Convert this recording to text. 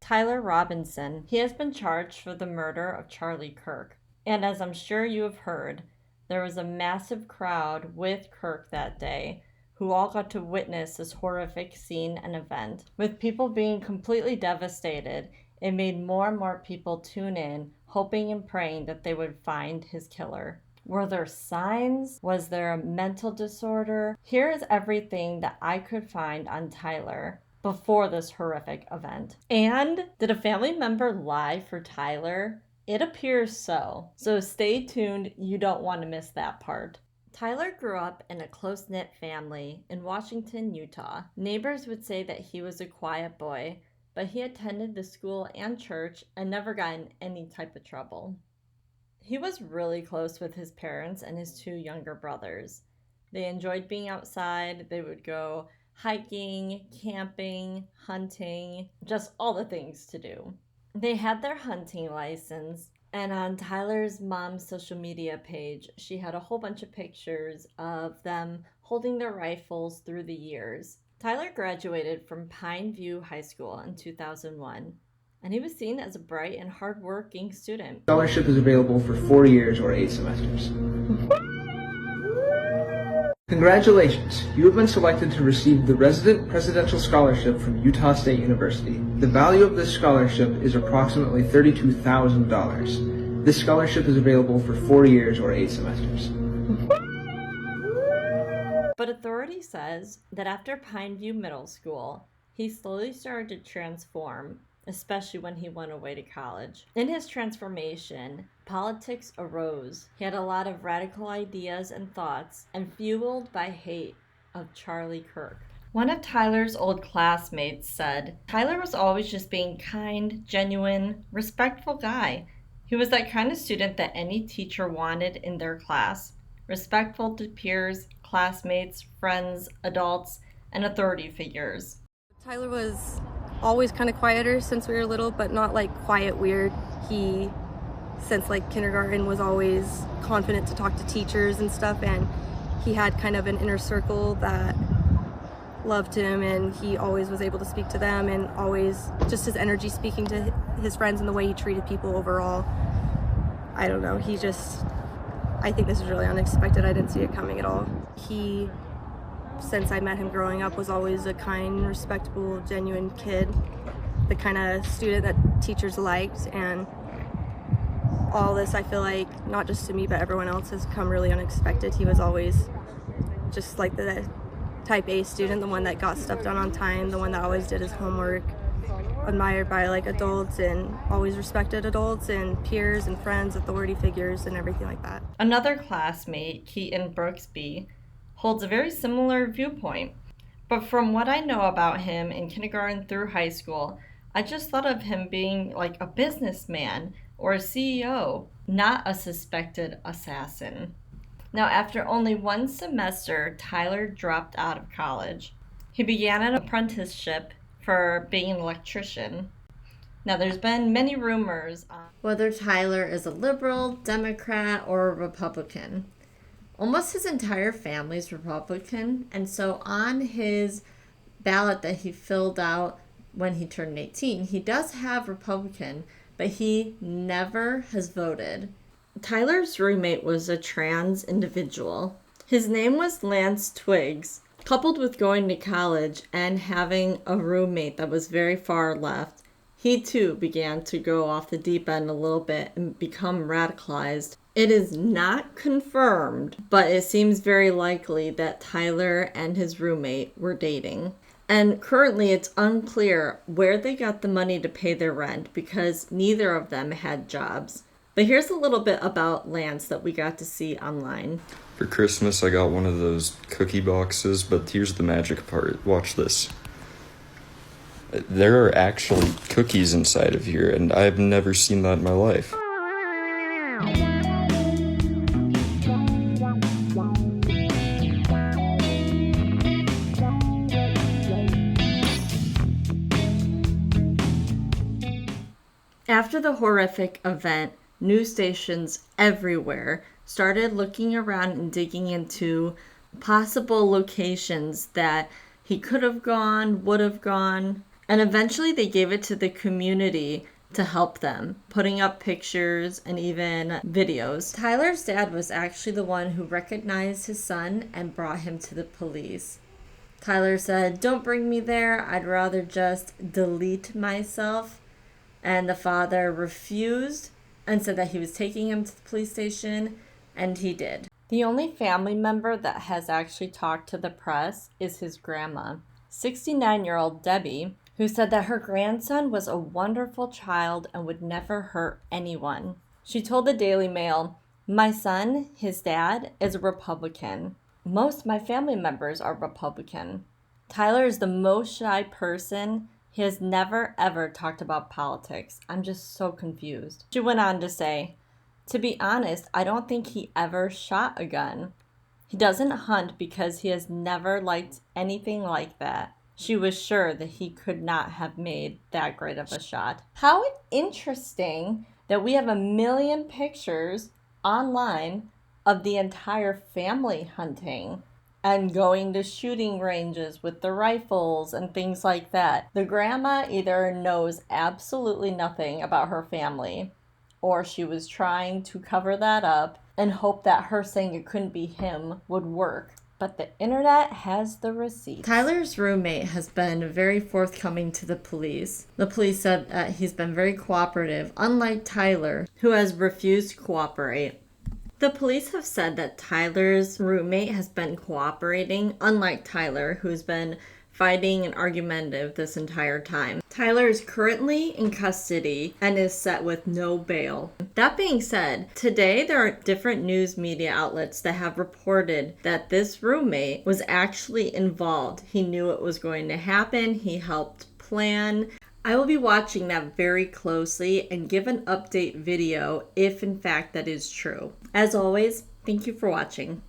Tyler Robinson. He has been charged for the murder of Charlie Kirk. And as I'm sure you have heard, there was a massive crowd with Kirk that day who all got to witness this horrific scene and event. With people being completely devastated, it made more and more people tune in, hoping and praying that they would find his killer. Were there signs? Was there a mental disorder? Here is everything that I could find on Tyler before this horrific event. And did a family member lie for Tyler? It appears so. So stay tuned, you don't want to miss that part. Tyler grew up in a close-knit family in Washington, Utah. Neighbors would say that he was a quiet boy, but he attended the school and church and never got in any type of trouble. He was really close with his parents and his two younger brothers. They enjoyed being outside. They would go hiking, camping, hunting, just all the things to do. They had their hunting license, and on Tyler's mom's social media page, she had a whole bunch of pictures of them holding their rifles through the years. Tyler graduated from Pine View High School in 2001, and he was seen as a bright and hardworking student. Scholarship is available for 4 years or 8 semesters. Congratulations! You have been selected to receive the Resident Presidential Scholarship from Utah State University. The value of this scholarship is approximately $32,000. This scholarship is available for 4 years or 8 semesters. But authority says that after Pineview Middle School, he slowly started to transform, especially when he went away to college. In his transformation, politics arose. He had a lot of radical ideas and thoughts, and fueled by hate of Charlie Kirk. One of Tyler's old classmates said, Tyler was always just being kind, genuine, respectful guy. He was that kind of student that any teacher wanted in their class. Respectful to peers, classmates, friends, adults, and authority figures. Tyler was always kind of quieter since we were little, but not like quiet weird. He, since like kindergarten, was always confident to talk to teachers and stuff, and he had kind of an inner circle that loved him, and he always was able to speak to them, and always just his energy speaking to his friends and the way he treated people overall. I don't know, I think this is really unexpected. I didn't see it coming at all. He, since I met him growing up, was always a kind, respectable, genuine kid, the kind of student that teachers liked, and all this, I feel like, not just to me, but everyone else, has come really unexpected. He was always just like the type A student, the one that got stuff done on time, the one that always did his homework, admired by like adults, and always respected adults and peers and friends, authority figures, and everything like that. Another classmate, Keaton Brooksby, holds a very similar viewpoint. But from what I know about him in kindergarten through high school, I just thought of him being like a businessman or a CEO, not a suspected assassin. Now, after only one semester, Tyler dropped out of college. He began an apprenticeship for being an electrician. Now, there's been many rumors on whether Tyler is a liberal, Democrat, or a Republican. Almost his entire family is Republican, and so on his ballot that he filled out when he turned 18, he does have Republican, but he never has voted. Tyler's roommate was a trans individual. His name was Lance Twiggs. Coupled with going to college and having a roommate that was very far left, he too began to go off the deep end a little bit and become radicalized. It is not confirmed, but it seems very likely that Tyler and his roommate were dating. And currently it's unclear where they got the money to pay their rent because neither of them had jobs. But here's a little bit about Lance that we got to see online. For Christmas, I got one of those cookie boxes, but here's the magic part. Watch this. There are actually cookies inside of here, and I've never seen that in my life. After the horrific event, news stations everywhere started looking around and digging into possible locations that he could have gone, would have gone. And eventually they gave it to the community to help them, putting up pictures and even videos. Tyler's dad was actually the one who recognized his son and brought him to the police. Tyler said, "Don't bring me there. I'd rather just delete myself." And the father refused and said that he was taking him to the police station, and he did. The only family member that has actually talked to the press is his grandma, 69-year-old Debbie, who said that her grandson was a wonderful child and would never hurt anyone. She told the Daily Mail, "My son, his dad, is a Republican. Most of my family members are Republican. Tyler is the most shy person. He has never ever talked about politics. I'm just so confused." She went on to say, "To be honest, I don't think he ever shot a gun. He doesn't hunt because he has never liked anything like that." She was sure that he could not have made that great of a shot. How interesting that we have 1,000,000 pictures online of the entire family hunting and going to shooting ranges with the rifles and things like that. The grandma either knows absolutely nothing about her family, or she was trying to cover that up and hope that her saying it couldn't be him would work. But the internet has the receipts. Tyler's roommate has been very forthcoming to the police. The police said that he's been very cooperative, unlike Tyler, who has refused to cooperate. The police have said that Tyler's roommate has been cooperating, unlike Tyler, who's been fighting and argumentative this entire time. Tyler is currently in custody and is set with no bail. That being said, today there are different news media outlets that have reported that this roommate was actually involved. He knew it was going to happen. He helped plan. I will be watching that very closely and give an update video if in fact that is true. As always, thank you for watching.